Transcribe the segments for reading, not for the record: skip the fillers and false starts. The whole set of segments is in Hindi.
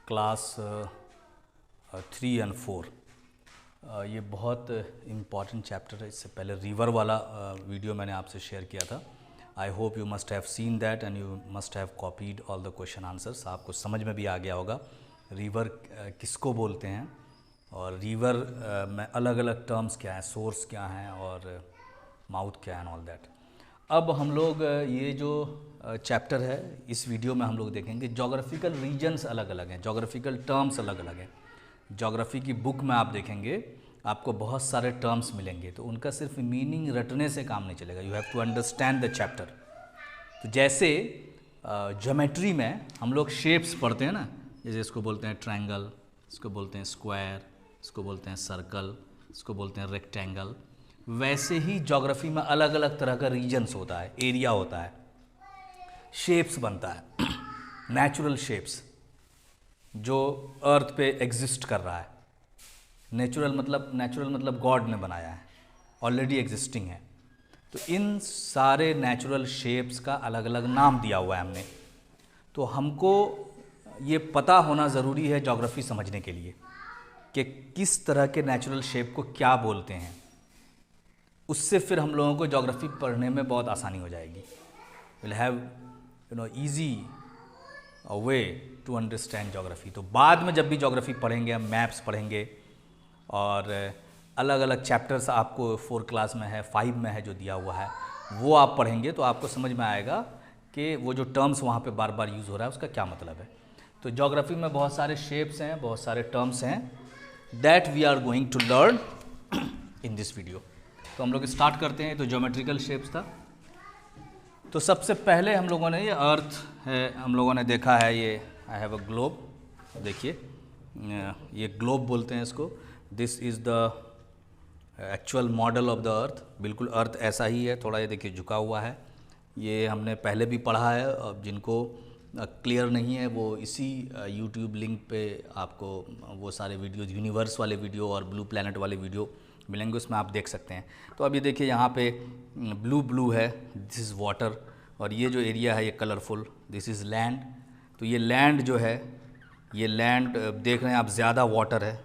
Class 3 and 4। ये बहुत इम्पॉर्टेंट चैप्टर है। इससे पहले रिवर वाला वीडियो मैंने आपसे शेयर किया था। I hope you must have seen that and you must have copied all the question answers. आपको समझ में भी आ गया होगा रिवर किसको बोलते हैं और रिवर में अलग अलग टर्म्स क्या हैं, सोर्स क्या हैं और माउथ क्या है एंड ऑल दैट। अब हम लोग ये जो चैप्टर है इस वीडियो में हम लोग देखेंगे जोग्राफिकल रीजन्स अलग अलग हैं, जोग्राफिकल टर्म्स अलग अलग हैं। जोग्राफ़ी की बुक में आप देखेंगे आपको बहुत सारे टर्म्स मिलेंगे, तो उनका सिर्फ मीनिंग रटने से काम नहीं चलेगा। You have to understand the chapter. तो जैसे ज्योमेट्री में हम लोग शेप्स पढ़ते हैं ना, जैसे इसको बोलते हैं ट्रायंगल, इसको बोलते हैं स्क्वायर, इसको बोलते हैं सर्कल, इसको बोलते हैं रेक्टेंगल। वैसे ही ज्योग्राफी में अलग अलग तरह का रीजन्स होता है, एरिया होता है, शेप्स बनता है, नेचुरल शेप्स जो अर्थ पे एग्जिस्ट कर रहा है। नेचुरल मतलब गॉड ने बनाया है, ऑलरेडी एग्जिस्टिंग है। तो इन सारे नेचुरल शेप्स का अलग अलग नाम दिया हुआ है हमने। तो हमको ये पता होना ज़रूरी है ज्योग्राफी समझने के लिए कि किस तरह के नेचुरल शेप को क्या बोलते हैं। उससे फिर हम लोगों को ज्योग्राफी पढ़ने में बहुत आसानी हो जाएगी। Will have easy way to understand geography. तो बाद में जब भी ज्योग्राफी पढ़ेंगे, हम मैप्स पढ़ेंगे और अलग अलग चैप्टर्स आपको 4 क्लास में है, 5 में है जो दिया हुआ है, वो आप पढ़ेंगे तो आपको समझ में आएगा कि वो जो टर्म्स वहाँ पे बार बार यूज़ हो रहा है उसका क्या मतलब है। तो ज्योग्राफी में बहुत सारे शेप्स हैं, बहुत सारे टर्म्स हैं that we are going to learn in this video. तो हम लोग स्टार्ट करते हैं। तो ज्योमेट्रिकल शेप्स था। तो सबसे पहले हम लोगों ने ये अर्थ है, हम लोगों ने देखा है ये आई हैव अ ग्लोब। देखिए ये ग्लोब बोलते हैं इसको। This is the actual model of the earth. बिल्कुल अर्थ ऐसा ही है, थोड़ा ये देखिए झुका हुआ है। ये हमने पहले भी पढ़ा है। अब जिनको क्लियर नहीं है वो इसी यूट्यूब लिंक पे आपको वो सारे वीडियो, यूनिवर्स वाले वीडियो और ब्लू प्लैनेट वाले वीडियो मिलेंगे, उसमें आप देख सकते हैं। तो अब ये देखिए यहाँ पे ब्लू है, दिस इज़ वाटर, और ये जो एरिया है ये कलरफुल, दिस इज़ लैंड। तो ये लैंड जो है, ये लैंड देख रहे हैं आप, ज़्यादा वाटर है।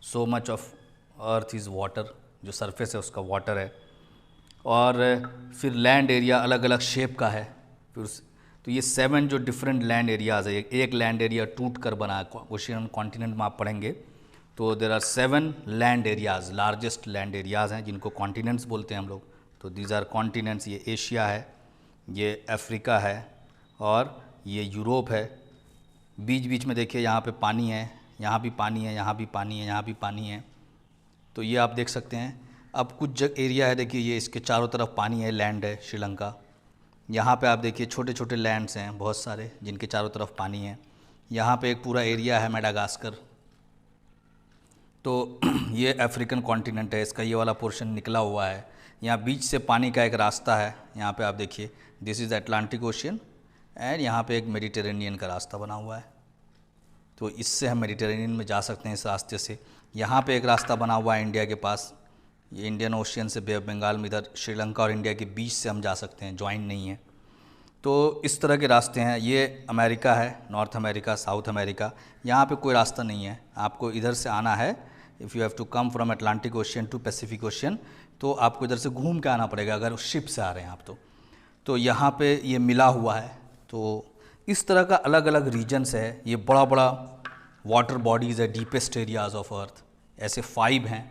So much of earth is water, जो सरफेस है उसका वाटर है। और फिर लैंड एरिया अलग अलग शेप का है। फिर तो ये 7 जो डिफरेंट लैंड एरियाज़ है, एक लैंड एरिया टूट कर बना है। ओशियन कॉन्टिनेंट में आप पढ़ेंगे तो there are 7 land areas, largest land areas हैं जिनको कॉन्टिनेंट्स बोलते हैं हम लोग। तो दीज आर कॉन्टिनेंट्स। ये एशिया है, ये अफ्रीका है और ये यूरोप है। बीच बीच में देखिए यहाँ पे पानी है, यहाँ भी पानी है, यहाँ भी पानी है, यहाँ भी पानी है। तो ये आप देख सकते हैं। अब कुछ एरिया है, देखिए ये इसके चारों तरफ पानी है, लैंड है, श्रीलंका। यहाँ पे आप देखिए छोटे छोटे लैंड्स हैं बहुत सारे जिनके चारों तरफ पानी है। यहाँ पे एक पूरा एरिया है मेडागास्कर। तो ये अफ्रीकन कॉन्टिनेंट है, इसका ये वाला पोर्शन निकला हुआ है। यहाँ बीच से पानी का एक रास्ता है, यहाँ पे आप देखिए this is Atlantic ocean and यहाँ पे एक मेडिटेरेनियन का रास्ता बना हुआ है। तो इससे हम मेडिटेरेनियन में जा सकते हैं इस रास्ते से। यहाँ पे एक रास्ता बना हुआ है इंडिया के पास, ये इंडियन ओशियन से बे ऑफ बंगाल में, इधर श्रीलंका और इंडिया के बीच से हम जा सकते हैं, ज्वाइन नहीं है। तो इस तरह के रास्ते हैं। ये अमेरिका है, नॉर्थ अमेरिका, साउथ अमेरिका। यहाँ पे कोई रास्ता नहीं है, आपको इधर से आना है। If you have to come from Atlantic Ocean to Pacific Ocean, तो आपको इधर से घूम के आना पड़ेगा अगर शिप से आ रहे हैं आप तो यहाँ पे ये मिला हुआ है। तो इस तरह का अलग अलग रीजन्स है। ये बड़ा बड़ा वाटर बॉडीज़ है, डीपेस्ट एरियाज़ ऑफ अर्थ, ऐसे 5 हैं।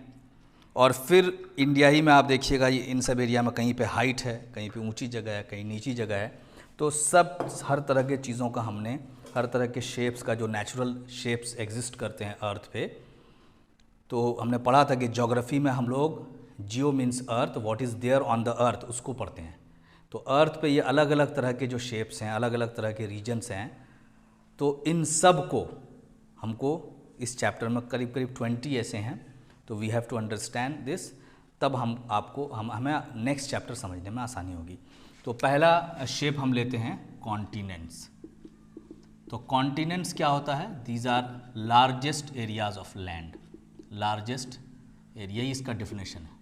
और फिर इंडिया ही में आप देखिएगा, ये इन सब एरिया में कहीं पे हाइट है, कहीं पे ऊंची जगह है, कहीं नीची जगह है। तो सब हर तरह के चीज़ों का हमने, हर तरह के शेप्स का, जो नेचुरल शेप्स एग्जिस्ट करते हैं अर्थ पे, तो हमने पढ़ा था कि ज्योग्राफी में हम लोग geo means earth, what is there on the earth, उसको पढ़ते हैं। तो अर्थ पे ये अलग अलग तरह के जो शेप्स हैं, अलग अलग तरह के रीजन्स हैं। तो इन सब को हमको इस चैप्टर में करीब करीब 20 ऐसे हैं। तो we have to understand this, तब हमें नेक्स्ट चैप्टर समझने में आसानी होगी। तो पहला शेप हम लेते हैं कॉन्टिनेंट्स। तो कॉन्टिनेंट्स क्या होता है? These are largest areas of land. Largest area ही इसका डेफिनेशन है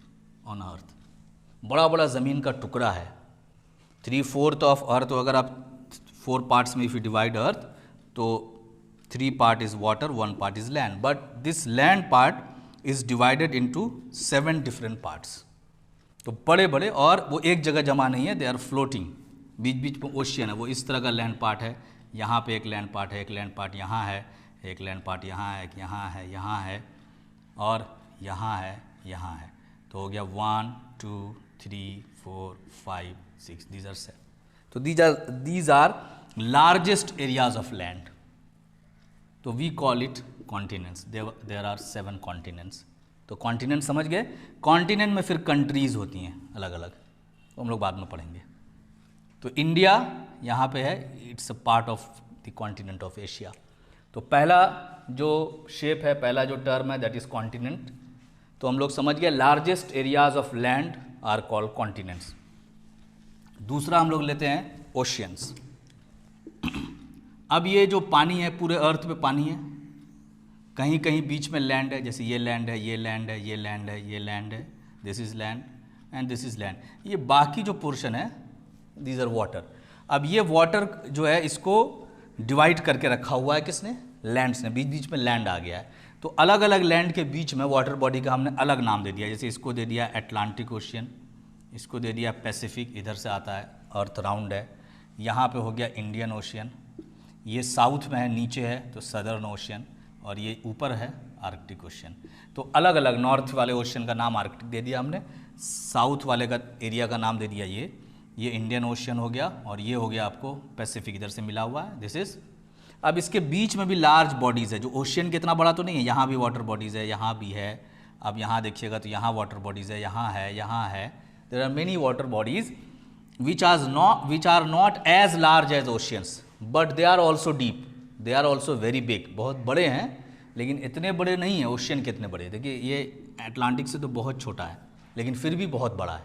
ऑन अर्थ। बड़ा बड़ा ज़मीन का टुकड़ा है, 3/4 ऑफ अर्थ। तो अगर आप 4 पार्ट्स में इफ़ यू डिवाइड अर्थ, तो 3 part is water, 1 part is land, but this land part is divided into 7 different parts. तो बड़े बड़े, और वो एक जगह जमा नहीं है, दे आर फ्लोटिंग, बीच बीच में ओशियन है। वो इस तरह का लैंड पार्ट है, यहाँ पे एक लैंड पार्ट है, एक लैंड पार्ट यहाँ है, एक लैंड पार्ट यहाँ है, एक यहाँ है, यहाँ है, और यहाँ है, यहाँ है। तो हो गया 1 2 3 4 5 6, these are 7. तो these are largest areas of land. तो we call it continents. There are 7 continents. तो कॉन्टिनेंट समझ गए। कॉन्टिनेंट में फिर कंट्रीज़ होती हैं अलग अलग, तो हम लोग बाद में पढ़ेंगे। तो इंडिया यहाँ पे है, it's a part of the continent of Asia. तो पहला जो शेप है, पहला जो टर्म है, दैट इज़ कॉन्टिनेंट। तो हम लोग समझ गए largest areas of land are called continents. दूसरा हम लोग लेते हैं ओशियंस। अब ये जो पानी है, पूरे अर्थ पे पानी है, कहीं कहीं बीच में लैंड है, जैसे ये लैंड है, ये लैंड है, ये लैंड है, ये लैंड है, this is land and this is land. ये बाकी जो पोर्शन है, दीज आर वाटर। अब ये वाटर जो है, इसको डिवाइड करके रखा हुआ है किसने? लैंड्स ने। बीच बीच में लैंड आ गया है, तो अलग अलग लैंड के बीच में वाटर बॉडी का हमने अलग नाम दे दिया। जैसे इसको दे दिया अटलांटिक ओशियन, इसको दे दिया पैसिफिक, इधर से आता है, अर्थ राउंड है। यहाँ पे हो गया इंडियन ओशियन, ये साउथ में है, नीचे है तो सदर्न ओशियन, और ये ऊपर है आर्कटिक ओशियन। तो अलग अलग, नॉर्थ वाले ओशियन का नाम आर्कटिक दे दिया हमने, साउथ वाले का एरिया का नाम दे दिया ये इंडियन ओशियन हो गया, और ये हो गया आपको पैसिफिक, इधर से मिला हुआ है, दिस इज़। अब इसके बीच में भी लार्ज बॉडीज़ है, जो ओशियन कितना बड़ा तो नहीं है, यहाँ भी वाटर बॉडीज़ है, यहाँ भी है। अब यहाँ देखिएगा तो यहाँ वाटर बॉडीज़ है, यहाँ है, यहाँ है। There are many water bodies which are not as large as oceans, but they are also deep, they are also very big। बहुत बड़े हैं, लेकिन इतने बड़े नहीं हैं। ओशियन कितने बड़े हैं, देखिए ये अटलांटिक से तो बहुत छोटा है, लेकिन फिर भी बहुत बड़ा है।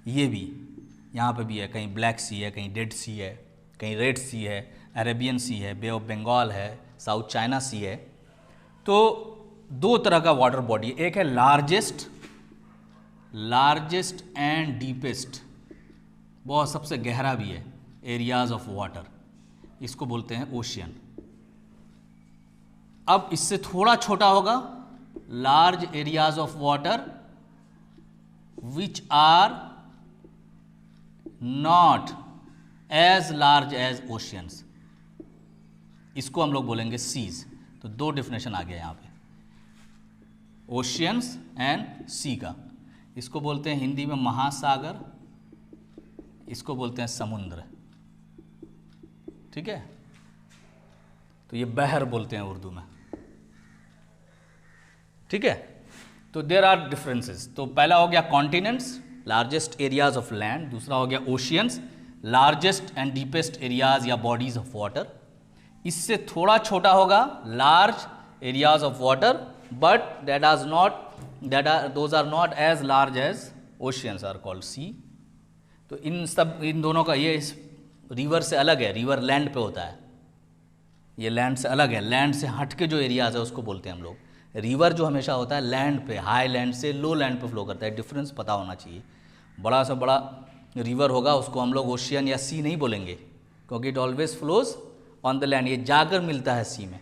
ये भी यहाँ पे भी है, कहीं ब्लैक सी है, कहीं डेड सी है, कहीं रेड सी है, अरेबियन सी है, बे ऑफ बंगाल है, साउथ चाइना सी है। तो 2 तरह का वाटर बॉडी, एक है लार्जेस्ट एंड डीपेस्ट, बहुत सबसे गहरा भी है, एरियाज ऑफ वाटर, इसको बोलते हैं ओशियन। अब इससे थोड़ा छोटा होगा large areas of water which are not as large as oceans, इसको हम लोग बोलेंगे सीज। तो 2 डेफिनेशन आ गया यहाँ पे, ओशियंस एंड सी का। इसको बोलते हैं हिंदी में महासागर, इसको बोलते हैं समुद्र, ठीक है। तो ये बहर बोलते हैं उर्दू में, ठीक है। तो देयर आर डिफरेंसेस। तो पहला हो गया continents, largest areas of land. दूसरा हो गया oceans, largest and deepest areas या बॉडीज ऑफ वाटर। इससे थोड़ा छोटा होगा large areas of water, but those are not as large as oceans are called sea. तो इन दोनों का, ये इस रिवर से अलग है, रिवर लैंड पे होता है, ये लैंड से अलग है। लैंड से हट के जो एरियाज है उसको बोलते हैं हम लोग। रिवर जो हमेशा होता है लैंड पे, हाई लैंड से लो लैंड पे फ्लो करता है, डिफरेंस पता होना चाहिए। बड़ा से बड़ा रिवर होगा उसको हम लोग ओशियन या सी नहीं बोलेंगे, क्योंकि it always flows on the land, ये जाकर मिलता है सी में।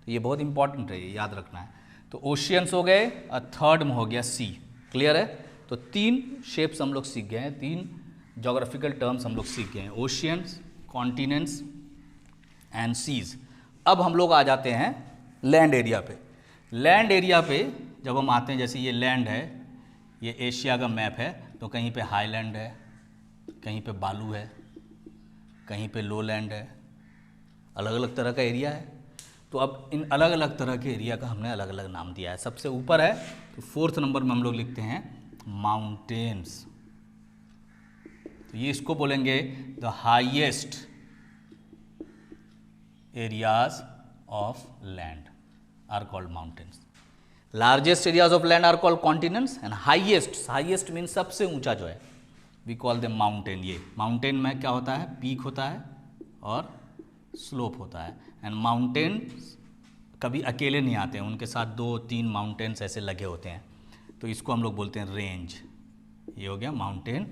तो ये बहुत इंपॉर्टेंट है, ये याद रखना है। तो ओशियंस हो गए, और थर्ड में हो गया सी। क्लियर है। तो 3 शेप्स हम लोग सीख गए हैं, 3 जोग्राफिकल टर्म्स हम लोग सीख गए हैं, ओशियंस, कॉन्टिनेंट्स एंड सीज। अब हम लोग आ जाते हैं लैंड एरिया पे। लैंड एरिया पे जब हम आते हैं, जैसे ये लैंड है, ये एशिया का मैप है, तो कहीं पे हाईलैंड है, कहीं पे बालू है, कहीं पे लो लैंड है, अलग अलग तरह का एरिया है। तो अब इन अलग अलग तरह के एरिया का हमने अलग अलग नाम दिया है। सबसे ऊपर है, तो 4th नंबर में हम लोग लिखते हैं माउंटेन्स। तो ये इसको बोलेंगे the highest areas of land are called mountains. Largest areas of land are called continents, and highest mean सबसे ऊंचा जो है, वी कॉल देम माउंटेन। ये माउंटेन में क्या होता है, पीक होता है और स्लोप होता है। एंड माउंटेन्स कभी अकेले नहीं आते हैं, उनके साथ 2-3 माउंटेन्स ऐसे लगे होते हैं, तो इसको हम लोग बोलते हैं रेंज। ये हो गया माउंटेन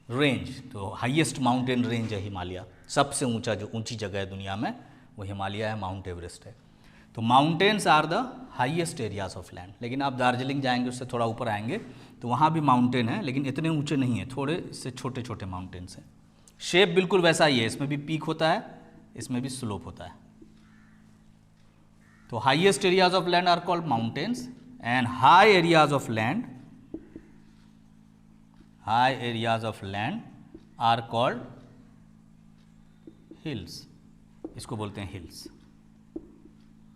रेंज। तो हाईएस्ट माउंटेन रेंज है हिमालय, सबसे ऊंचा जो ऊंची जगह है दुनिया में वो हिमालय है, माउंट एवरेस्ट है। तो mountains are the highest areas of land. लेकिन आप दार्जिलिंग जाएंगे, उससे थोड़ा ऊपर आएंगे तो वहाँ भी माउंटेन है, लेकिन इतने ऊंचे नहीं है, थोड़े से छोटे छोटे माउंटेन्स हैं। शेप बिल्कुल वैसा ही है, इसमें भी पीक होता है, इसमें भी स्लोप होता है। तो highest areas of land are called mountains and high areas of land, high areas of land are called hills. इसको बोलते हैं हिल्स।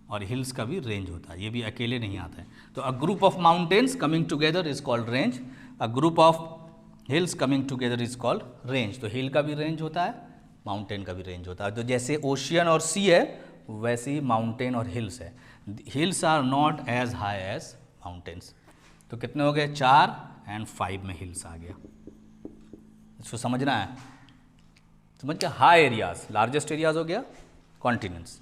और हिल्स का भी रेंज होता है, ये भी अकेले नहीं आता है। तो अ group of mountains coming together is called range, a group of hills coming together is called range. तो हिल का भी रेंज होता है, माउंटेन का भी रेंज होता है। तो जैसे ओशियन और सी है, वैसे ही माउंटेन और हिल्स है। Hills are not as high as mountains. तो कितने हो गए? 4 एंड 5 में हिल्स आ गया। इसको समझना है, समझ गया। हाई एरियाज, लार्जेस्ट एरियाज हो गया कॉन्टिनेंट्स,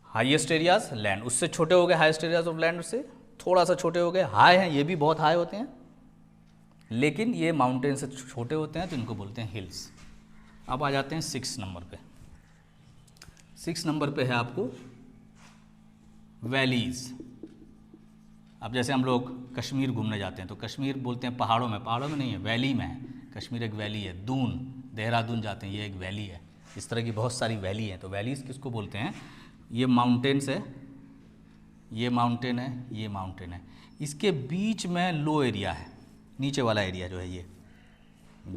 हाईएस्ट एरियाज लैंड, उससे छोटे हो गए हाईएस्ट एरियाज ऑफ लैंड, उससे थोड़ा सा छोटे हो गए हाई हैं, ये भी बहुत हाई होते हैं, लेकिन ये माउंटेन से छोटे होते हैं, तो इनको बोलते हैं हिल्स। अब आ जाते हैं 6 नंबर पे। 6 नंबर पे है आपको वैलीज। अब जैसे हम लोग कश्मीर घूमने जाते हैं तो कश्मीर बोलते हैं पहाड़ों में, पहाड़ों में नहीं है, वैली में है। कश्मीर एक वैली है। दून, देहरादून जाते हैं, ये एक वैली है। इस तरह की बहुत सारी वैली हैं। तो वैलीज किसको बोलते हैं? ये माउंटेन्स है, ये माउंटेन है, ये माउंटेन है, इसके बीच में लो एरिया है, नीचे वाला एरिया जो है, ये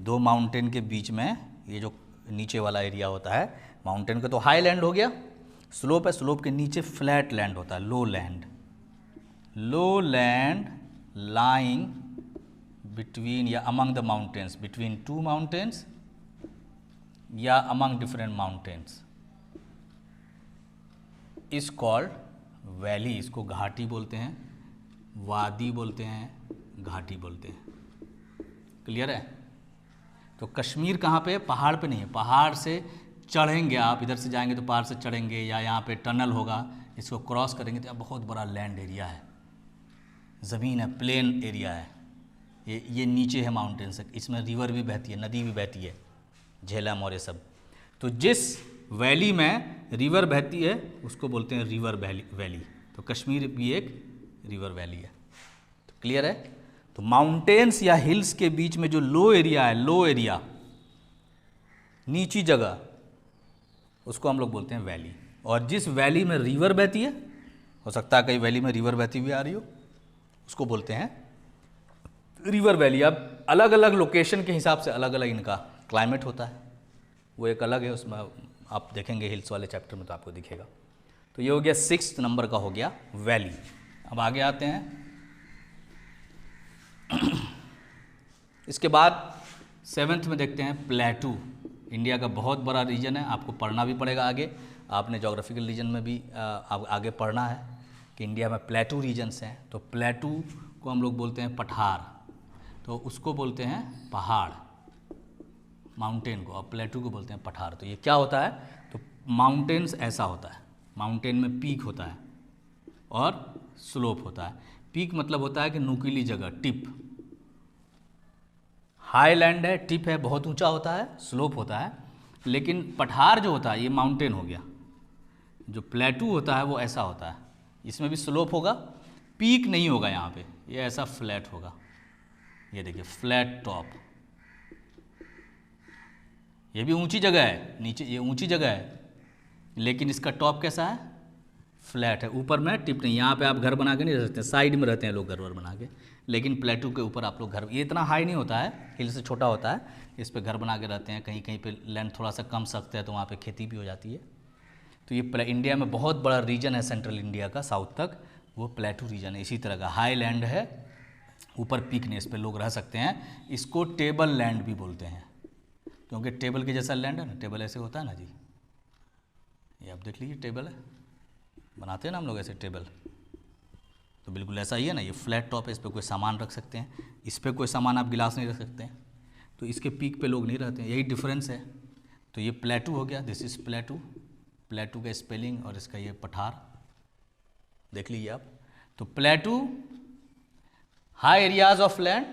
2 माउंटेन के बीच में ये जो नीचे वाला एरिया होता है, माउंटेन का तो हाई लैंड हो गया, स्लोप है, स्लोप के नीचे फ्लैट लैंड होता है, low land. Low land lying between या among the mountains, between 2 mountains या among different mountains is called valley. इसको घाटी बोलते हैं, वादी बोलते हैं, घाटी बोलते हैं। क्लियर है? तो कश्मीर कहाँ पे है? पहाड़ पे नहीं है। पहाड़ से चढ़ेंगे आप, इधर से जाएंगे तो पहाड़ से चढ़ेंगे, या यहाँ पे टनल होगा, इसको क्रॉस करेंगे तो यहाँ बहुत बड़ा लैंड एरिया है, ज़मीन है, प्लेन एरिया है। ये नीचे है माउंटेन से, इसमें रिवर भी बहती है, नदी भी बहती है, झेलम और ये सब। तो जिस वैली में रिवर बहती है उसको बोलते हैं रिवर वैली। तो कश्मीर भी एक रिवर वैली है। तो क्लियर है? तो माउंटेन्स या हिल्स के बीच में जो लो एरिया है, लो एरिया, नीची जगह, उसको हम लोग बोलते हैं वैली। और जिस वैली में रिवर बहती है, हो सकता है कई वैली में रिवर बहती हुई आ रही हो, उसको बोलते हैं रिवर वैली। अब अलग अलग लोकेशन के हिसाब से अलग अलग इनका क्लाइमेट होता है, वो एक अलग है, उसमें आप देखेंगे हिल्स वाले चैप्टर में तो आपको दिखेगा। तो ये हो गया 6 नंबर का हो गया वैली। अब आगे आते हैं। इसके बाद 7th में देखते हैं प्लेटू। इंडिया का बहुत बड़ा रीजन है, आपको पढ़ना भी पड़ेगा आगे। आपने जोग्राफिकल रीजन में भी आगे पढ़ना है कि इंडिया में प्लेटू रीजन्स हैं। तो प्लेटू को हम लोग बोलते हैं पठार, तो उसको बोलते हैं पहाड़, माउंटेन को, और प्लेटू को बोलते हैं पठार। तो ये क्या होता है? तो माउंटेन्स ऐसा होता है, माउंटेन में पीक होता है और स्लोप होता है। पीक मतलब होता है कि नुकीली जगह, टिप। हाई लैंड है, टिप है, बहुत ऊंचा होता है, स्लोप होता है। लेकिन पठार जो होता है ये माउंटेन हो गया। जो प्लेटू होता है वो ऐसा होता है, इसमें भी स्लोप होगा, पीक नहीं होगा यहाँ पे, ये ऐसा फ्लैट होगा। ये देखिए फ्लैट टॉप, ये भी ऊंची जगह है, नीचे ये ऊंची जगह है, लेकिन इसका टॉप कैसा है? फ्लैट है, ऊपर में टिप नहीं। यहाँ पे आप घर बना के नहीं रह सकते, साइड में रहते हैं लोग घर वर बना के, लेकिन प्लेटू के ऊपर आप लोग घर, ये इतना हाई नहीं होता है, हिल से छोटा होता है, इस पे घर बना के रहते हैं। कहीं कहीं पे लैंड थोड़ा सा कम सकते हैं तो वहाँ पे खेती भी हो जाती है। तो ये इंडिया में बहुत बड़ा रीजन है, सेंट्रल इंडिया का साउथ तक, वो प्लेटू रीजन है। इसी तरह का हाई लैंड है, ऊपर पीक नहीं, इस पर लोग रह सकते हैं। इसको टेबल लैंड भी बोलते हैं, क्योंकि टेबल के जैसा लैंड है ना, टेबल ऐसे होता है ना जी, ये आप देख लीजिए, टेबल है, बनाते हैं ना हम लोग ऐसे टेबल, तो बिल्कुल ऐसा ही है ना। ये फ्लैट टॉप है, इस पर कोई सामान रख सकते हैं, इस पर कोई सामान आप गिलास नहीं रख सकते हैं, तो इसके पीक पे लोग नहीं रहते हैं, यही डिफरेंस है। तो ये प्लेटू हो गया, दिस इज़ प्लेटू, प्लेटू का स्पेलिंग, और इसका ये पठार देख लीजिए आप। तो प्लेटू high areas of land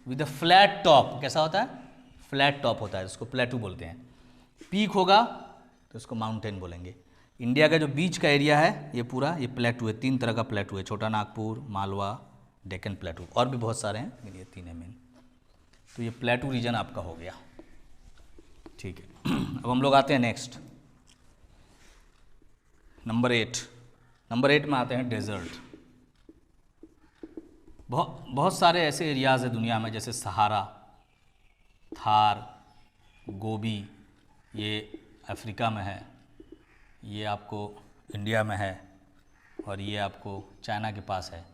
with a flat top, कैसा होता है? फ्लैट टॉप होता है, इसको प्लेटू बोलते हैं। पीक होगा तो इसको माउंटेन बोलेंगे। इंडिया का जो बीच का एरिया है ये पूरा ये प्लेटू है, 3 तरह का प्लेटू है, छोटा नागपुर, मालवा, डेक्कन प्लेटू, और भी बहुत सारे हैं लेकिन ये 3 है मेन। तो ये प्लेटू रीजन आपका हो गया, ठीक है। अब हम लोग आते हैं नेक्स्ट नंबर 8 में आते हैं डेजर्ट। बहुत सारे ऐसे एरियाज़ है दुनिया में, जैसे सहारा, थार, गोबी, ये अफ्रीका में है, ये आपको इंडिया में है, और ये आपको चाइना के पास है।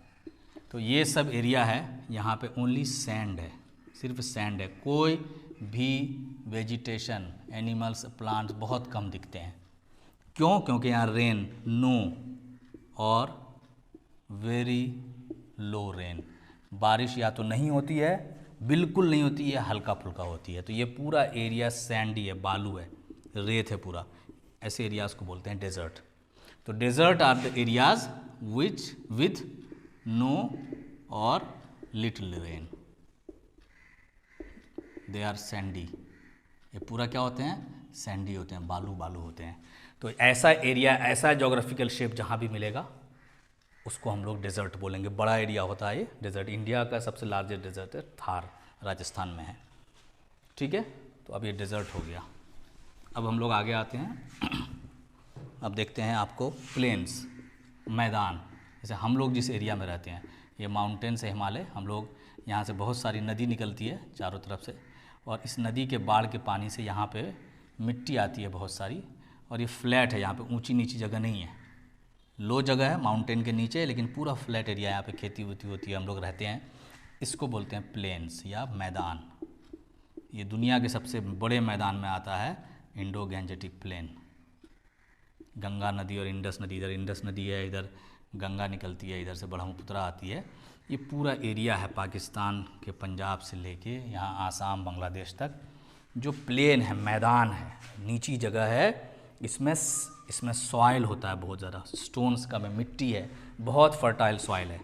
तो ये सब एरिया है, यहाँ पे ओनली सैंड है, सिर्फ सैंड है, कोई भी वेजिटेशन, एनिमल्स, प्लांट्स बहुत कम दिखते हैं। क्यों? क्योंकि यहाँ रेन नो और वेरी लो रेन, बारिश या तो नहीं होती है, बिल्कुल नहीं होती है, हल्का फुल्का होती है। तो ये पूरा एरिया सैंडी है, बालू है, रेत है पूरा, ऐसे एरियाज़ को बोलते हैं डेजर्ट। तो desert are the areas which with no और little rain, they are sandy. ये पूरा क्या होते हैं? सैंडी होते हैं, बालू बालू होते हैं। तो ऐसा एरिया, ऐसा जोग्राफिकल शेप जहाँ भी मिलेगा उसको हम लोग डेजर्ट बोलेंगे। बड़ा एरिया होता है ये डेजर्ट। इंडिया का सबसे लार्जेस्ट डेजर्ट है थार, राजस्थान में है, ठीक है। तो अब ये डेजर्ट हो गया। अब हम लोग आगे आते हैं, अब देखते हैं आपको प्लेन्स, मैदान। जैसे हम लोग जिस एरिया में रहते हैं, ये माउंटेन्स है, हिमालय, हम लोग यहाँ से बहुत सारी नदी निकलती है चारों तरफ से, और इस नदी के बाढ़ के पानी से यहाँ पे मिट्टी आती है बहुत सारी, और ये फ्लैट है, यहाँ पे ऊंची नीची जगह नहीं है, लो जगह है माउंटेन के नीचे, लेकिन पूरा फ्लैट एरिया, यहाँ पे खेती वेती होती है, हम लोग रहते हैं। इसको बोलते हैं प्लेन्स या मैदान। ये दुनिया के सबसे बड़े मैदान में आता है इंडो गैंजेटिक प्लेन। गंगा नदी और इंडस नदी, इधर इंडस नदी है, इधर गंगा निकलती है, इधर से ब्रह्मपुत्रा आती है। ये पूरा एरिया है पाकिस्तान के पंजाब से लेके यहाँ आसाम, बांग्लादेश तक, जो प्लेन है, मैदान है, नीची जगह है। इसमें सॉइल होता है बहुत ज़्यादा, स्टोन्स का में मिट्टी है, बहुत फर्टाइल सॉइल है।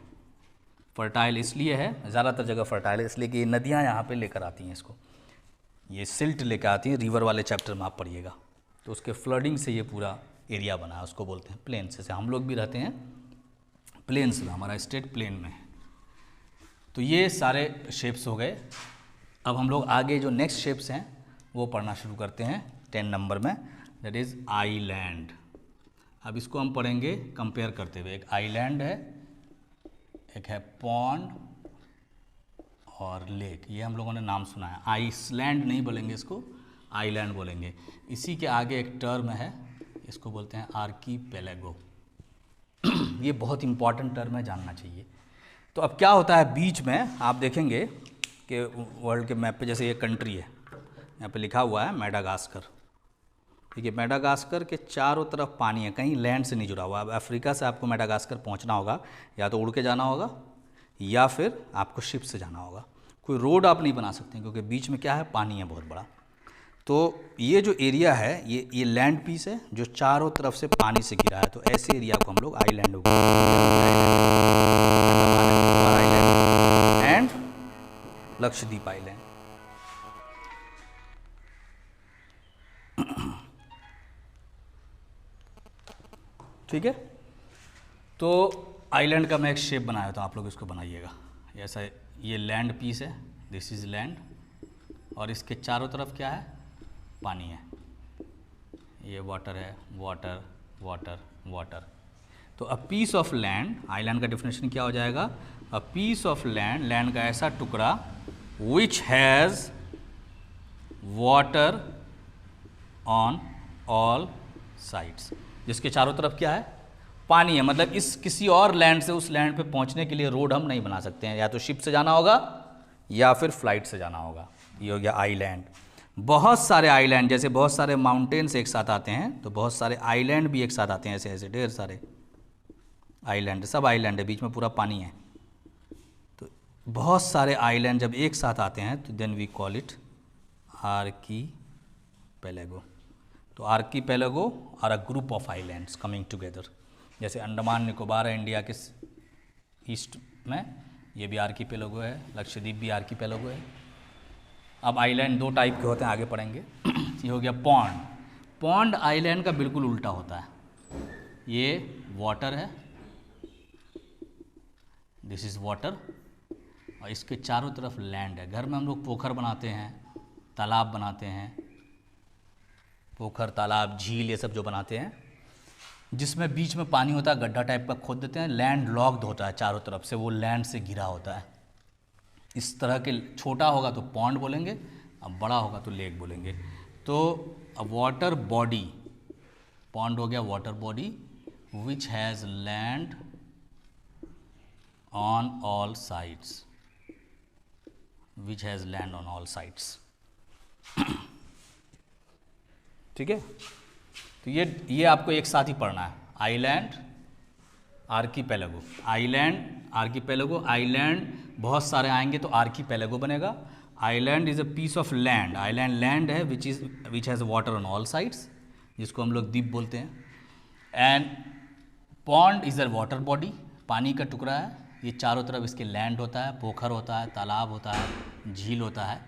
फर्टाइल इसलिए है, ज़्यादातर जगह फर्टाइल है इसलिए कि नदियाँ यहाँ पे लेकर आती हैं इसको, ये सिल्ट लेकर आती हैं, रिवर वाले चैप्टर में आप पढ़िएगा। तो उसके फ्लडिंग से ये पूरा एरिया बना है, उसको बोलते हैं प्लेन्स। जैसे हम लोग भी रहते हैं प्लेन्स में, हमारा स्टेट प्लेन में है। तो ये सारे शेप्स हो गए। अब हम लोग आगे जो नेक्स्ट शेप्स हैं वो पढ़ना शुरू करते हैं 10 नंबर में, दैट इज़ आईलैंड। अब इसको हम पढ़ेंगे कंपेयर करते हुए। एक आईलैंड है, एक है पॉन्ड और लेक, ये हम लोगों ने नाम सुना है। आइसलैंड नहीं बोलेंगे इसको, आईलैंड बोलेंगे। इसी के आगे एक टर्म है, इसको बोलते हैं आर्कीपेलागो। ये बहुत इंपॉर्टेंट टर्म है, जानना चाहिए। तो अब क्या होता है, बीच में आप देखेंगे कि वर्ल्ड के मैप पे जैसे ये कंट्री है, यहाँ पे लिखा हुआ है मेडागास्कर। देखिए मेडागास्कर के चारों तरफ पानी है, कहीं लैंड से नहीं जुड़ा हुआ। अब अफ्रीका से आपको मेडागास्कर पहुँचना होगा, या तो उड़ के जाना होगा या फिर आपको शिप से जाना होगा। कोई रोड आप नहीं बना सकते क्योंकि बीच में क्या है, पानी है बहुत बड़ा। तो ये जो एरिया है ये लैंड पीस है जो चारों तरफ से पानी से घिरा है। तो ऐसे एरिया को हम लोग आइलैंड एंड लक्षद्वीप आइलैंड। ठीक है, तो आइलैंड का मैं एक शेप बनाया था, आप लोग इसको बनाइएगा ऐसा। ये लैंड पीस है, दिस इज़ लैंड, और इसके चारों तरफ क्या है, पानी है। ये वाटर है, वाटर वाटर वाटर। तो a piece of land, island का डेफिनेशन क्या हो जाएगा, a piece of land, land का ऐसा टुकड़ा which has water on all sides, जिसके चारों तरफ क्या है, पानी है। मतलब इस किसी और लैंड से उस लैंड पे पहुंचने के लिए रोड हम नहीं बना सकते हैं, या तो शिप से जाना होगा या फिर फ्लाइट से जाना होगा। ये हो गया आइलैंड। बहुत सारे आइलैंड, जैसे बहुत सारे माउंटेन्स एक साथ आते हैं तो बहुत सारे आइलैंड भी एक साथ आते हैं, ऐसे ऐसे ढेर सारे आइलैंड, सब आइलैंड है, बीच में पूरा पानी है। तो बहुत सारे आइलैंड जब एक साथ आते हैं तो then we call it archipelago. तो archipelago are a group of islands coming together. जैसे अंडमान निकोबार है इंडिया के ईस्ट में, ये भी आर्कीपेलागो है, लक्षद्वीप भी आर्कीपेलागो है। अब आइलैंड दो टाइप के होते हैं, आगे पढ़ेंगे। ये हो गया पॉन्ड। पॉन्ड आइलैंड का बिल्कुल उल्टा होता है। ये वाटर है, दिस इज़ वाटर, और इसके चारों तरफ लैंड है। घर में हम लोग पोखर बनाते हैं, तालाब बनाते हैं, पोखर तालाब झील ये सब जो बनाते हैं, जिसमें बीच में पानी होता है, गड्ढा टाइप का खोद देते हैं, लैंड लॉक्ड होता है चारों तरफ से, वो लैंड से घिरा होता है। इस तरह के, छोटा होगा तो पॉन्ड बोलेंगे, अब बड़ा होगा तो लेक बोलेंगे। तो वाटर बॉडी, पॉन्ड हो गया water body, which has land on all sides, which has land on all sides. ठीक है, तो ये आपको एक साथ ही पढ़ना है। Island archipelago, island archipelago, island बहुत सारे आएंगे तो आर्कीपेलागो बनेगा। Island is a piece of land, island land है which has water on all sides, जिसको हम लोग द्वीप बोलते हैं। And pond is a water body, पानी का टुकड़ा है, ये चारों तरफ इसके लैंड होता है, पोखर होता है, तालाब होता है, झील होता है,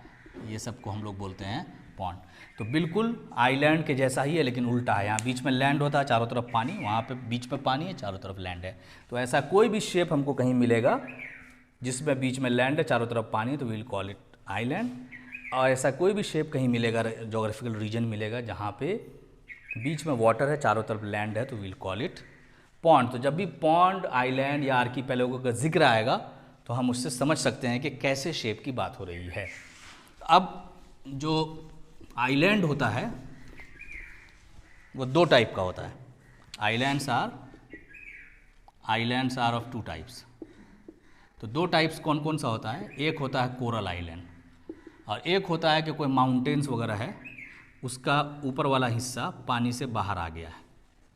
ये सब को हम लोग बोलते हैं पॉन्ड। तो बिल्कुल आइलैंड के जैसा ही है, लेकिन उल्टा है। यहाँ बीच में लैंड होता है, चारों तरफ पानी, वहाँ पे बीच में पानी है, चारों तरफ लैंड है। तो ऐसा कोई भी शेप हमको कहीं मिलेगा जिसमें बीच में लैंड है, चारों तरफ पानी, तो वील कॉल इट आइलैंड। और ऐसा कोई भी शेप कहीं मिलेगा, जोग्राफिकल रीजन मिलेगा जहाँ पे बीच में वाटर है, चारों तरफ लैंड है, तो वील कॉल इट पॉन्ड। तो जब भी पॉन्ड, आइलैंड या आर्कीपेलागो का जिक्र आएगा तो हम उससे समझ सकते हैं कि कैसे शेप की बात हो रही है। अब जो आइलैंड होता है वो दो टाइप का होता है। Islands are of two types. तो दो टाइप्स कौन कौन सा होता है? एक होता है कोरल आइलैंड, और एक होता है कि कोई माउंटेन्स वगैरह है, उसका ऊपर वाला हिस्सा पानी से बाहर आ गया है,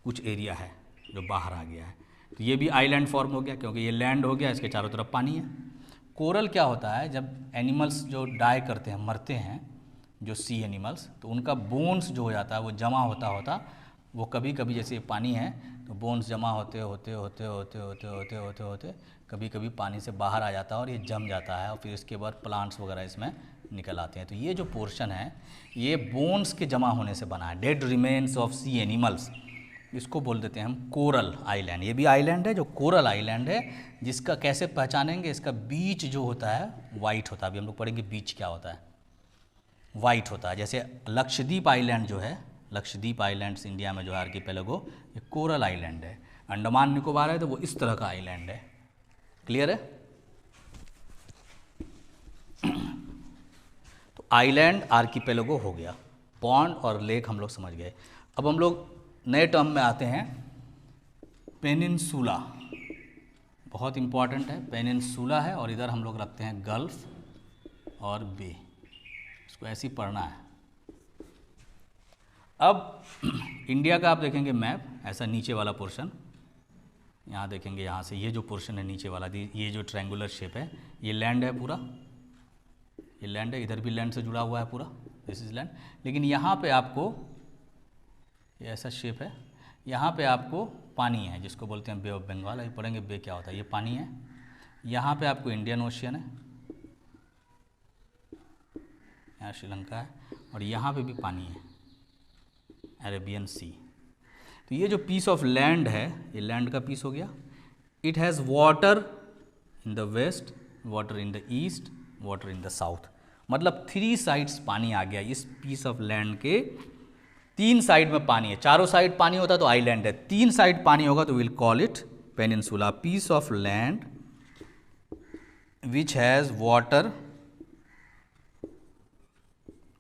कुछ एरिया है जो बाहर आ गया है, तो ये भी आइलैंड फॉर्म हो गया, क्योंकि ये लैंड हो गया, इसके चारों तरफ पानी है। कोरल क्या होता है? जब एनिमल्स जो डाई करते हैं, मरते हैं, जो सी एनिमल्स, तो उनका बोन्स जो हो जाता है वो जमा होता वो कभी कभी, जैसे पानी है तो बोन्स जमा होते होते कभी कभी पानी से बाहर आ जाता है और ये जम जाता है, और फिर इसके बाद प्लांट्स वगैरह इसमें निकल आते हैं। तो ये जो पोर्शन है ये बोन्स के जमा होने से बना है, dead remains of sea animals, इसको बोल देते हैं हम कोरल आइलैंड। ये भी आइलैंड है जो कोरल आइलैंड है, जिसका कैसे पहचानेंगे? इसका बीच जो होता है वाइट होता है। अभी हम लोग पढ़ेंगे बीच क्या होता है, वाइट होता है। जैसे लक्षद्वीप आइलैंड जो है, लक्षद्वीप आइलैंड्स इंडिया में जो है आर्कीपेलागो, ये कोरल आइलैंड है। अंडमान निकोबार है तो वो इस तरह का आइलैंड है। क्लियर है? तो आइलैंड आर्कीपेलागो हो गया, पॉन्ड और लेक हम लोग समझ गए। अब हम लोग नए टर्म में आते हैं, पेनिनसुला। बहुत इंपॉर्टेंट है, पेनिनसुला है, और इधर हम लोग रखते हैं गल्फ और बे, इसको ऐसे ही पढ़ना है। अब इंडिया का आप देखेंगे मैप, ऐसा नीचे वाला पोर्शन, यहाँ देखेंगे, यहाँ से ये जो पोर्शन है नीचे वाला, ये जो ट्रायंगुलर शेप है, ये लैंड है पूरा, ये लैंड है, इधर भी लैंड से जुड़ा हुआ है पूरा, दिस इज लैंड। लेकिन यहाँ पे आपको ये ऐसा शेप है, यहाँ पे आपको पानी है, जिसको बोलते हैं बे ऑफ बंगाल। अभी पढ़ेंगे बे क्या होता है, ये पानी है। यहाँ पे आपको इंडियन ओशियन है, यहाँ श्रीलंका है, और यहाँ पे भी पानी है, अरेबियन सी। तो ये जो पीस ऑफ लैंड है, ये लैंड का पीस हो गया। It has water in the west, water in the east, water in the south, मतलब 3 साइड्स पानी आ गया। इस पीस ऑफ लैंड के 3 साइड में पानी है। चारों साइड पानी होता तो आइलैंड है, 3 साइड पानी होगा तो will call it peninsula. Piece of land which has water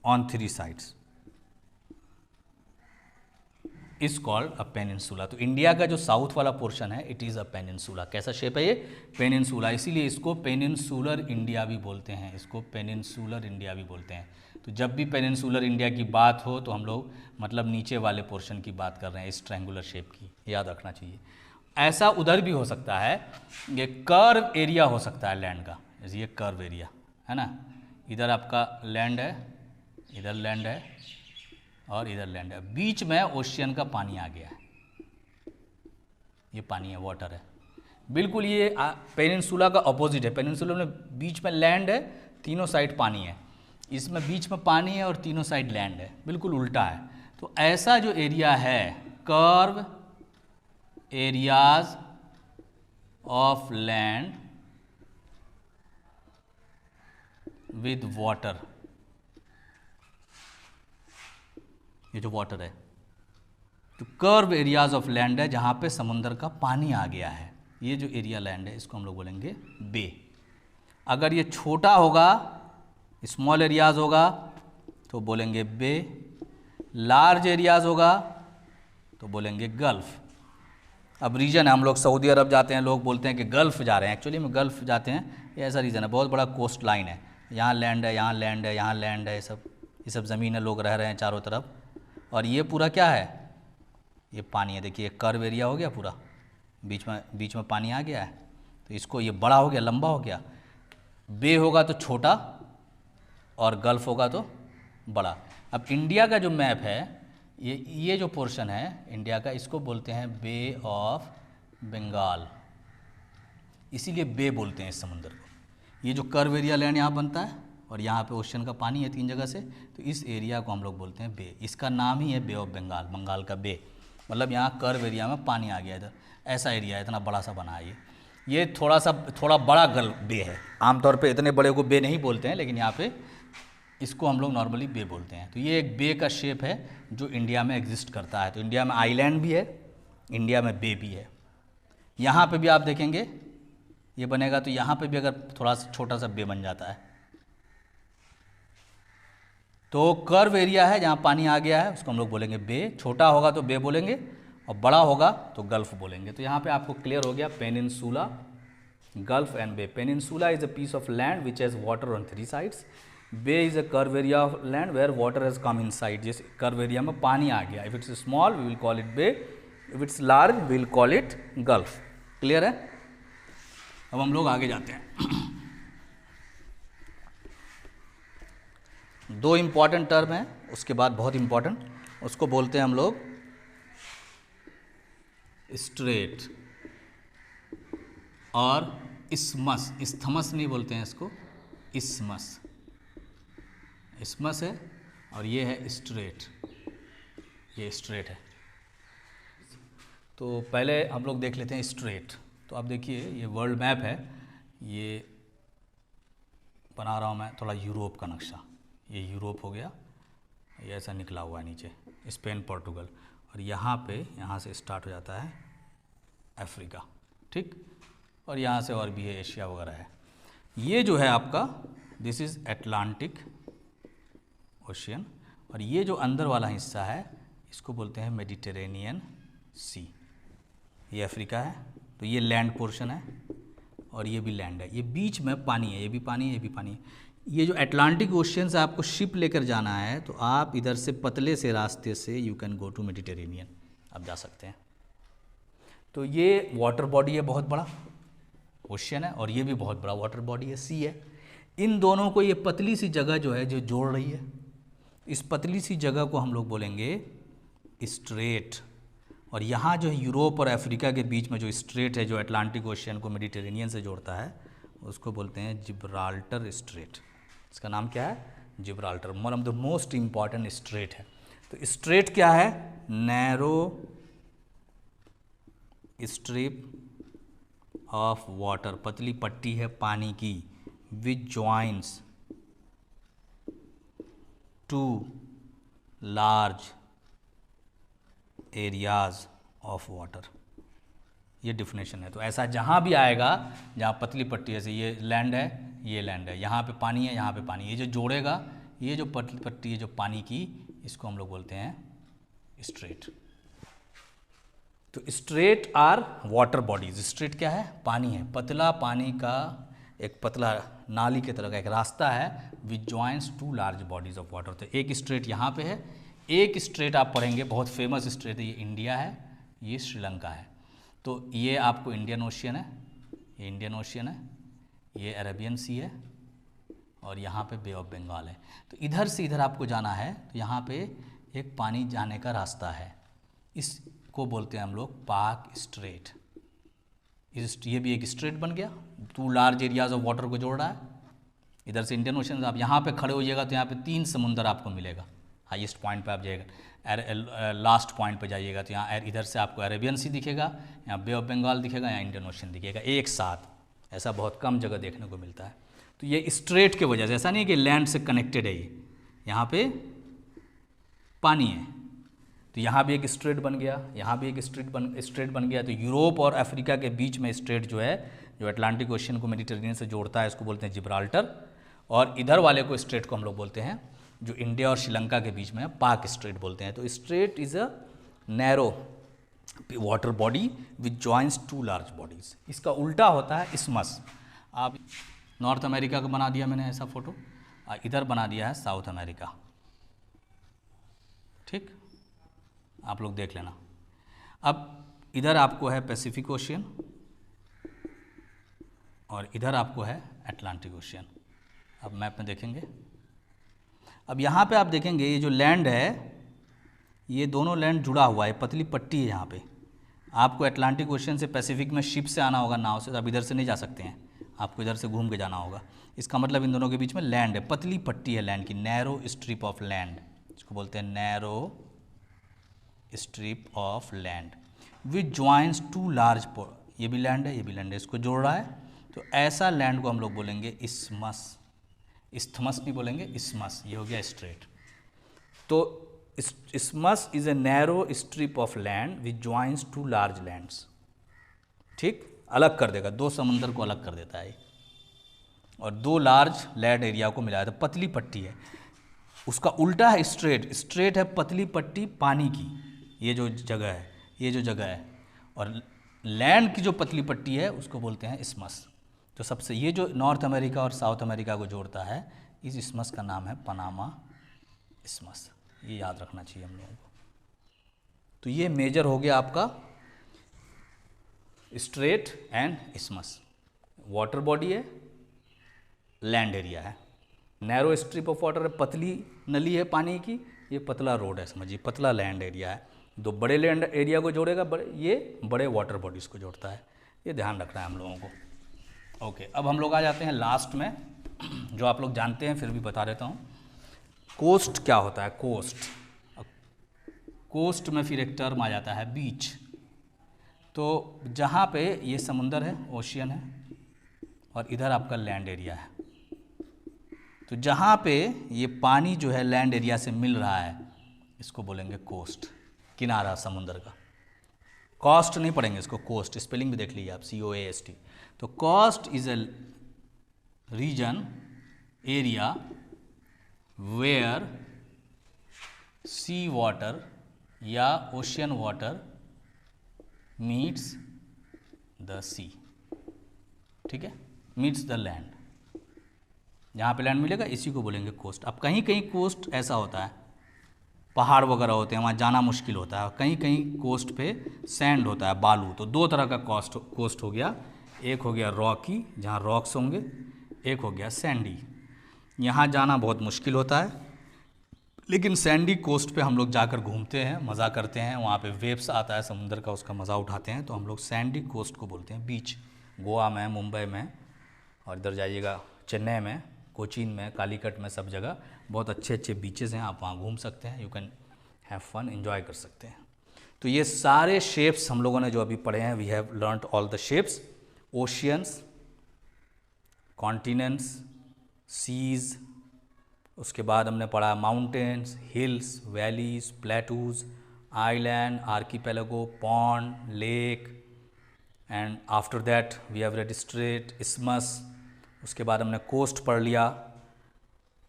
on 3 sides is called a peninsula. तो इंडिया का जो साउथ वाला पोर्शन है, इट इज़ अ पेनिनसुला। कैसा शेप है ये? पेनिनसुला। इसीलिए इसको पेनिनसुलर इंडिया भी बोलते हैं, इसको पेनिनसुलर इंडिया भी बोलते हैं। तो जब भी पेनिनसुलर इंडिया की बात हो तो हम लोग मतलब नीचे वाले पोर्शन की बात कर रहे हैं, इस ट्रायंगुलर शेप की, याद रखना चाहिए। ऐसा उधर भी हो सकता है, ये कर्व एरिया हो सकता है लैंड का, जैसे ये कर्व एरिया है ना, इधर आपका लैंड है, इधर लैंड है, और इधर लैंड है, बीच में ओशियन का पानी आ गया है, ये पानी है, वाटर है। बिल्कुल ये पेनिनसुला का अपोजिट है। पेनिनसुला में बीच में लैंड है, तीनों साइड पानी है, इसमें बीच में पानी है और तीनों साइड लैंड है, बिल्कुल उल्टा है। तो ऐसा जो एरिया है curve areas of land with water, ये जो वाटर है तो कर्व एरियाज ऑफ लैंड है जहाँ पे समुंदर का पानी आ गया है, ये जो एरिया लैंड है इसको हम लोग बोलेंगे बे। अगर ये छोटा होगा, स्मॉल एरियाज होगा तो बोलेंगे बे, लार्ज एरियाज होगा तो बोलेंगे गल्फ। अब रीजन है, हम लोग सऊदी अरब जाते हैं, लोग बोलते हैं कि गल्फ जा रहे हैं, एक्चुअली में गल्फ जाते हैं, ये ऐसा रीज़न है, बहुत बड़ा कोस्ट लाइन है, यहाँ लैंड है, यहाँ लैंड है, यहाँ लैंड है, ये सब ज़मीन है, लोग रह रहे हैं चारों तरफ, और ये पूरा क्या है, ये पानी है। देखिए कर्व एरिया हो गया पूरा, बीच में पानी आ गया है, तो इसको ये बड़ा हो गया, लंबा हो गया। बे होगा तो छोटा और गल्फ होगा तो बड़ा। अब इंडिया का जो मैप है, ये जो पोर्शन है इंडिया का, इसको बोलते हैं बे ऑफ बंगाल, इसीलिए बे बोलते हैं इस समुंदर को। ये जो कर्व एरिया लैंड यहाँ बनता है और यहाँ पे ओशन का पानी है 3 जगह से, तो इस एरिया को हम लोग बोलते हैं बे। इसका नाम ही है बे ऑफ बंगाल, बंगाल का बे, मतलब यहाँ कर्व एरिया में पानी आ गया इधर, ऐसा एरिया है, इतना बड़ा सा बना है ये थोड़ा बड़ा बे है। आमतौर पे इतने बड़े को बे नहीं बोलते हैं, लेकिन यहाँ पे इसको हम लोग नॉर्मली बे बोलते हैं। तो ये एक बे का शेप है जो इंडिया में एग्जिस्ट करता है। तो इंडिया में आइलैंड भी है, इंडिया में बे भी है। यहाँ पे भी आप देखेंगे ये बनेगा, तो यहाँ पे भी अगर थोड़ा सा छोटा सा बे बन जाता है, तो कर्व एरिया है जहाँ पानी आ गया है उसको हम लोग बोलेंगे बे। छोटा होगा तो बे बोलेंगे और बड़ा होगा तो गल्फ बोलेंगे। तो यहाँ पे आपको क्लियर हो गया peninsula, gulf and bay. Peninsula is a piece of land which has water on 3 sides. Bay is a curve area of land where water has come in side, जैसे कर्व एरिया में पानी आ गया। If it's small we will call it bay, if it's large we will call it gulf. Clear है? अब हम लोग आगे जाते हैं। 2 इम्पॉर्टेंट टर्म हैं, उसके बाद बहुत इम्पॉर्टेंट, उसको बोलते हैं हम लोग स्ट्रेट और इस्मस। इस्थमस नहीं बोलते हैं इसको, इस्मस। इस्मस है और ये है स्ट्रेट, ये स्ट्रेट है। तो पहले हम लोग देख लेते हैं स्ट्रेट। तो आप देखिए ये वर्ल्ड मैप है, ये बना रहा हूँ मैं थोड़ा यूरोप का नक्शा। ये यूरोप हो गया, ये ऐसा निकला हुआ है नीचे, स्पेन पोर्टुगल, और यहाँ से स्टार्ट हो जाता है अफ्रीका, ठीक, और यहाँ से और भी है, एशिया वगैरह है। ये जो है आपका दिस इज़ अटलांटिक ओशियन, और ये जो अंदर वाला हिस्सा है इसको बोलते हैं मेडिटेरेनियन सी। ये अफ्रीका है, तो ये लैंड पोर्शन है और ये भी लैंड है। ये बीच में पानी है, ये भी पानी है, ये भी पानी है। ये जो अटलांटिक ओशियन से आपको शिप लेकर जाना है, तो आप इधर से पतले से रास्ते से you can go to Mediterranean, आप जा सकते हैं। तो ये वाटर बॉडी है, बहुत बड़ा ओशियन है, और ये भी बहुत बड़ा वाटर बॉडी है, सी है। इन दोनों को ये पतली सी जगह जो है जो जोड़ रही है, इस पतली सी जगह को हम लोग बोलेंगे स्ट्रेट। और यहाँ जो है यूरोप और अफ्रीका के बीच में जो स्ट्रेट है, जो अटलांटिक ओशियन को मेडिटेरेनियन से जोड़ता है, उसको बोलते हैं जिब्राल्टर स्ट्रेट। इसका नाम क्या है? Gibraltar, one of the most important straight है। तो स्ट्रेट क्या है? नैरो स्ट्रिप ऑफ वाटर, पतली पट्टी है पानी की, which joins two large areas of water. ये डिफिनेशन है। तो ऐसा जहाँ भी आएगा जहाँ पतली पट्टी, जैसे ये लैंड है, ये लैंड है, यहाँ पे पानी है, यहाँ पे पानी, ये जो जोड़ेगा, ये जो पतली पट्टी है जो पानी की, इसको हम लोग बोलते हैं स्ट्रेट। तो strait are water bodies. Strait क्या है? पानी है, पतला पानी का एक पतला नाली की तरह का एक रास्ता है, which joins two large bodies of water. तो एक स्ट्रेट यहाँ पे है, एक स्ट्रेट आप पढ़ेंगे, बहुत फेमस स्ट्रेट है, ये इंडिया है, ये श्रीलंका है। तो ये आपको इंडियन ओशियन है, ये इंडियन ओशियन है, ये अरेबियन सी है, और यहाँ पे बे ऑफ बंगाल है। तो इधर से इधर आपको जाना है, तो यहाँ पे एक पानी जाने का रास्ता है, इसको बोलते हैं हम लोग पाक स्ट्रेट। ये भी एक स्ट्रेट बन गया, 2 लार्ज एरियाज ऑफ वाटर को जोड़ रहा है। इधर से इंडियन ओशन, आप यहाँ पे खड़े होइएगा तो यहाँ पे 3 समुंदर आपको मिलेगा, हाईएस्ट पॉइंट पे आप जाइएगा, लास्ट पॉइंट पे जाइएगा तो यहाँ इधर से आपको अरेबियन सी दिखेगा, यहाँ बे ऑफ बंगाल दिखेगा, यहाँ इंडियन ओशन दिखेगा एक साथ। ऐसा बहुत कम जगह देखने को मिलता है। तो ये स्ट्रेट के वजह से, ऐसा नहीं कि लैंड से कनेक्टेड है, ये यहाँ पे पानी है तो यहाँ भी एक स्ट्रेट बन गया, यहाँ भी एक स्ट्रेट बन गया। तो यूरोप और अफ्रीका के बीच में स्ट्रेट जो है, जो अटलांटिक ओशन को मेडिटेरेनियन से जोड़ता है, इसको बोलते हैं जिब्राल्टर। और इधर वाले को स्ट्रेट को हम लोग बोलते हैं, जो इंडिया और श्रीलंका के बीच में है, पाक स्ट्रेट बोलते हैं। तो strait is a narrow water body which joins two large bodies. इसका उल्टा होता है इस्मस। आप नॉर्थ अमेरिका का बना दिया मैंने ऐसा फोटो, इधर बना दिया है साउथ अमेरिका, ठीक, आप लोग देख लेना। अब इधर आपको है पैसिफिक ओशियन और इधर आपको है अटलांटिक ओशियन। अब मैप में देखेंगे, अब यहाँ पे आप देखेंगे ये जो लैंड है, ये दोनों लैंड जुड़ा हुआ है, पतली पट्टी है यहाँ पे। आपको अटलांटिक ओशियन से पैसिफिक में शिप से आना होगा, नाव से, तो आप इधर से नहीं जा सकते हैं, आपको इधर से घूम के जाना होगा। इसका मतलब इन दोनों के बीच में लैंड है, पतली पट्टी है लैंड की, नैरो स्ट्रिप ऑफ लैंड, इसको बोलते हैं narrow strip of land which joins two large, ये भी लैंड है, ये भी लैंड है, इसको जोड़ रहा है। तो ऐसा लैंड को हम लोग बोलेंगे इस्मस, इस्थमस नहीं बोलेंगे, इस्मस। ये हो गया स्ट्रेट। तो isthmus is a narrow strip of land which joins two large lands, ठीक, अलग कर देगा, दो समुंदर को अलग कर देता है और दो लार्ज लैंड एरिया को मिलाया। तो पतली पट्टी है, उसका उल्टा है स्ट्रेट। स्ट्रेट है पतली पट्टी पानी की, ये जो जगह है, ये जो जगह है, और लैंड की जो पतली पट्टी है उसको बोलते हैं इस्मस। तो सबसे ये जो नॉर्थ अमेरिका और साउथ अमेरिका को जोड़ता है, इस इस्मस का नाम है पनामा इस्मस। ये याद रखना चाहिए हम लोगों को। तो ये मेजर हो गया आपका स्ट्रेट एंड इस्मस। वाटर बॉडी है, लैंड एरिया है, नैरो स्ट्रिप ऑफ वाटर है, पतली नली है पानी की, ये पतला रोड है, समझिए पतला लैंड एरिया है। दो बड़े लैंड एरिया को जोड़ेगा, ये बड़े वाटर बॉडीज़ को जोड़ता है। ये ध्यान रखना है हम लोगों को। ओके, अब हम लोग आ जाते हैं लास्ट में, जो आप लोग जानते हैं फिर भी बता देता हूँ। कोस्ट क्या होता है? कोस्ट, कोस्ट में फिर एक टर्म आ जाता है बीच। तो जहाँ पे ये समुंदर है, ओशियन है, और इधर आपका लैंड एरिया है, तो जहाँ पे ये पानी जो है लैंड एरिया से मिल रहा है, इसको बोलेंगे कोस्ट, किनारा समुंदर का। कॉस्ट नहीं पढ़ेंगे इसको, कोस्ट स्पेलिंग भी देख लीजिए आप, COAST। तो coast is a region, area where sea water या ocean water meets the sea, ठीक है, मीट्स द लैंड। जहाँ पे लैंड मिलेगा इसी को बोलेंगे कोस्ट। अब कहीं कहीं कोस्ट ऐसा होता है, पहाड़ वगैरह होते हैं, वहाँ जाना मुश्किल होता है, और कहीं कहीं कोस्ट पे सैंड होता है, बालू। तो दो तरह का कोस्ट हो गया, एक हो गया रॉकी, जहाँ रॉक्स होंगे, एक हो गया सैंडी। यहाँ जाना बहुत मुश्किल होता है, लेकिन सैंडी कोस्ट पे हम लोग जाकर घूमते हैं, मज़ा करते हैं, वहाँ पे वेव्स आता है समुंदर का, उसका मज़ा उठाते हैं। तो हम लोग सैंडी कोस्ट को बोलते हैं बीच। गोवा में, मुंबई में, और इधर जाइएगा चेन्नई में, कोचीन में, कालीकट में, सब जगह बहुत अच्छे अच्छे बीचेस हैं, आप वहाँ घूम सकते हैं, you can have fun, enjoy कर सकते हैं। तो ये सारे शेप्स हम लोगों ने जो अभी पढ़े हैं, we have learned all the shapes, oceans, continents, seas, उसके बाद हमने पढ़ा mountains, hills, valleys, plateaus, island, archipelago, pond, lake, and after that we have read strait, isthmus. उसके बाद हमने कोस्ट पढ़ लिया।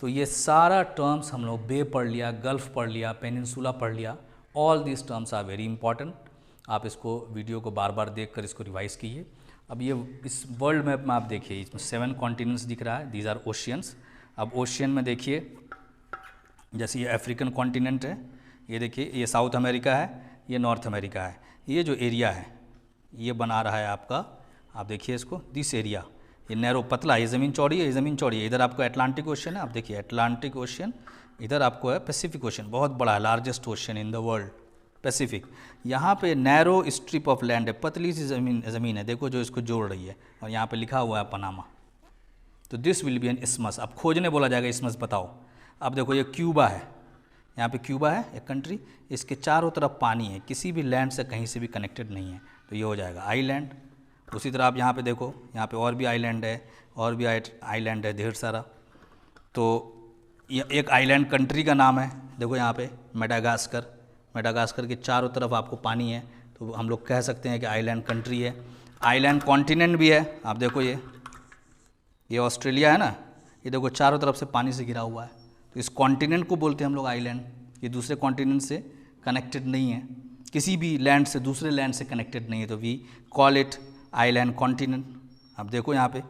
तो ये सारा टर्म्स हम लोग, बे पढ़ लिया, गल्फ पढ़ लिया, पेनिनसुला पढ़ लिया। All these terms are very important. आप इसको वीडियो को बार बार देख कर इसको रिवाइज कीजिए। अब ये इस वर्ल्ड मैप में आप देखिए, इसमें 7 कॉन्टिनेंट्स दिख रहा है, दीज आर ओशियंस। अब ओशियन में देखिए, जैसे ये अफ्रीकन कॉन्टिनेंट है, ये देखिए, ये साउथ अमेरिका है, ये नॉर्थ अमेरिका है। ये जो एरिया है ये बना रहा है आपका, आप देखिए इसको, दिस एरिया, ये नैरो पतला, ये ज़मीन चौड़ी है, ये ज़मीन चौड़ी है। इधर आपको अटलांटिक ओशियन है, आप देखिए अटलांटिक ओशियन, इधर आपको है पैसिफिक ओशियन, बहुत बड़ा है, largest ocean in the world, Pacific. यहाँ पे नैरो स्ट्रिप ऑफ लैंड है, पतली सी ज़मीन है, देखो जो इसको जोड़ रही है, और यहाँ पे लिखा हुआ है पनामा। तो दिस विल बी एन इस्मस। अब खोजने बोला जाएगा इस्मस बताओ। अब देखो ये क्यूबा है, यहाँ पे क्यूबा है एक कंट्री, इसके चारों तरफ पानी है, किसी भी लैंड से कहीं से भी कनेक्टेड नहीं है, तो ये हो जाएगा आइलैंड। उसी तरह आप यहाँ पे देखो, यहाँ पे और भी आइलैंड है, और भी आइलैंड है ढेर सारा। तो ये एक आइलैंड कंट्री का नाम है, देखो यहाँ पे मेडागास्कर। मेडागास्कर के चारों तरफ आपको पानी है, तो हम लोग कह सकते हैं कि आइलैंड कंट्री है। आइलैंड कॉन्टिनेंट भी है, आप देखो ये ऑस्ट्रेलिया है ना, ये देखो चारों तरफ से पानी से घिरा हुआ है, तो इस कॉन्टिनेंट को बोलते हैं हम लोग आइलैंड। ये दूसरे कॉन्टिनेंट से कनेक्टेड नहीं है, किसी भी लैंड से दूसरे लैंड से कनेक्टेड नहीं है, तो we call it island continent. अब देखो यहाँ पे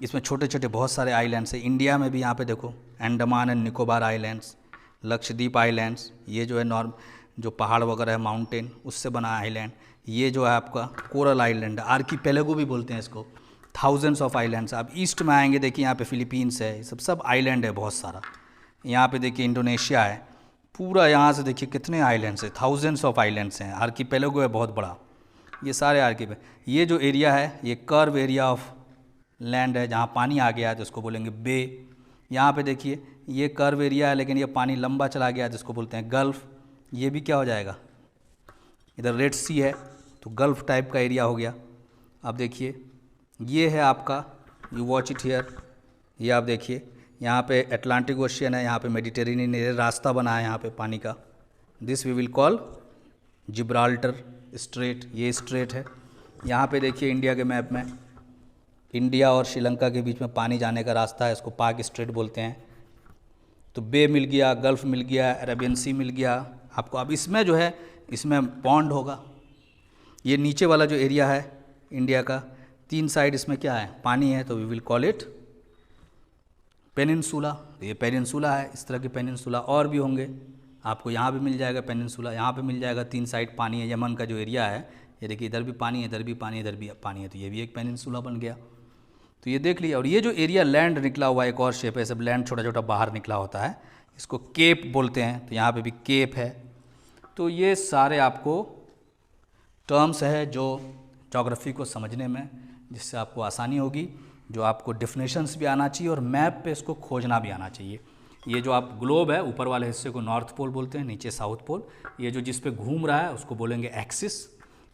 इसमें छोटे छोटे बहुत सारे आइलैंड्स हैं। इंडिया में भी यहाँ पे देखो Andaman and Nicobar islands, Lakshadweep islands, ये जो है जो पहाड़ वगैरह है माउंटेन उससे बना आइलैंड। ये जो है आपका कोरल आइलैंड, आर्कीपेलागो भी बोलते हैं इसको, थाउजेंड्स ऑफ आइलैंड्स। आप ईस्ट में आएंगे देखिए यहाँ पे फिलीपींस है, ये सब आइलैंड है बहुत सारा। यहाँ पे देखिए इंडोनेशिया है, पूरा यहाँ से देखिए कितने आइलैंड्स हैं, थाउजेंड्स ऑफ आइलैंड्स हैं। आर्कीपेलागो है बहुत बड़ा, ये सारे ये जो एरिया है ये कर्व एरिया ऑफ लैंड है, जहाँ पानी आ गया है तो उसको बोलेंगे बे। यहाँ पे देखिए ये कर्व एरिया है, लेकिन ये पानी लंबा चला गया है जिसको बोलते हैं गल्फ़। ये भी क्या हो जाएगा, इधर रेड सी है तो गल्फ़ टाइप का एरिया हो गया। अब देखिए ये है आपका, यू वॉच इट हियर, ये आप देखिए यहाँ पे अटलांटिक ओशियन है, यहाँ पे मेडिटेरेनियन रास्ता बना है यहाँ पे पानी का, this we will call Gibraltar strait, ये स्ट्रेट है। यहाँ पे देखिए इंडिया के मैप में इंडिया और श्रीलंका के बीच में पानी जाने का रास्ता है, इसको पाक स्ट्रेट बोलते हैं। तो बे मिल गया, गल्फ़ मिल गया, अरेबियन सी मिल गया आपको। अब इसमें जो है इसमें पॉन्ड होगा, ये नीचे वाला जो एरिया है इंडिया का, तीन साइड इसमें क्या है पानी है, तो we will call it peninsula. तो ये पेनिनसुला है, इस तरह के पेनिनसुला और भी होंगे आपको। यहाँ भी मिल जाएगा पेनिनसुला, यहाँ पे मिल जाएगा, तीन साइड पानी है। यमन का जो एरिया है ये देखिए, इधर भी पानी है, इधर भी पानी है, इधर भी पानी है, तो ये भी एक पेनिनसुला बन गया। तो ये देख लिया। और ये जो एरिया लैंड निकला हुआ है, एक और शेप है, सब लैंड छोटा छोटा बाहर निकला होता है, इसको केप बोलते हैं। तो यहाँ पे भी केप है। तो ये सारे आपको टर्म्स है जो ज्योग्राफी को समझने में, जिससे आपको आसानी होगी, जो आपको डेफिनेशंस भी आना चाहिए और मैप पे इसको खोजना भी आना चाहिए। ये जो आप ग्लोब है, ऊपर वाले हिस्से को नॉर्थ पोल बोलते हैं, नीचे साउथ पोल। ये जो जिस पे घूम रहा है उसको बोलेंगे एक्सिस।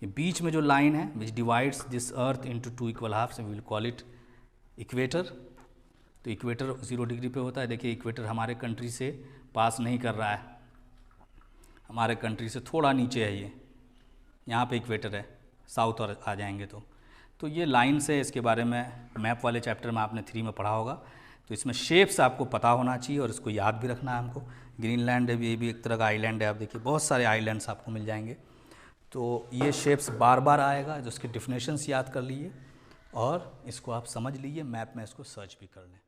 ये बीच में जो लाइन है which divides this earth into 2 equal halves, we will call it equator. तो इक्वेटर 0 डिग्री पे होता है। देखिए इक्वेटर हमारे कंट्री से पास नहीं कर रहा है, हमारे कंट्री से थोड़ा नीचे है ये, यहाँ पे इक्वेटर है, साउथ और आ जाएंगे तो ये लाइन से, इसके बारे में मैप वाले चैप्टर में आपने 3 में पढ़ा होगा। तो इसमें शेप्स आपको पता होना चाहिए और इसको याद भी रखना है हमको। ग्रीनलैंड है, ये भी एक तरह का आइलैंड है। आप देखिए बहुत सारे आइलैंड्स आपको मिल जाएंगे। तो ये शेप्स बार बार आएगा, जो उसके डेफिनेशंस याद कर लीजिए और इसको आप समझ लीजिए, मैप में इसको सर्च भी कर लें।